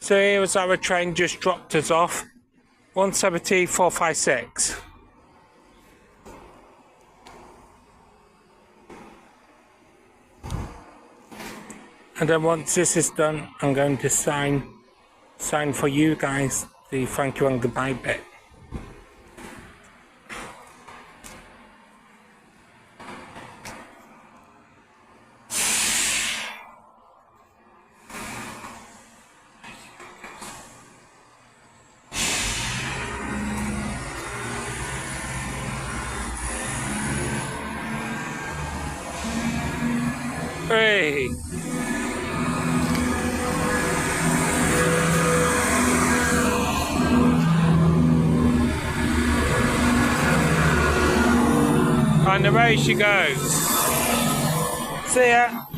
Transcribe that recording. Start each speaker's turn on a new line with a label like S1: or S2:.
S1: So here was our train just dropped us off. 170,456. And then once this is done, I'm going to sign for you guys the thank you and goodbye bit. Hey! And away she goes. See ya!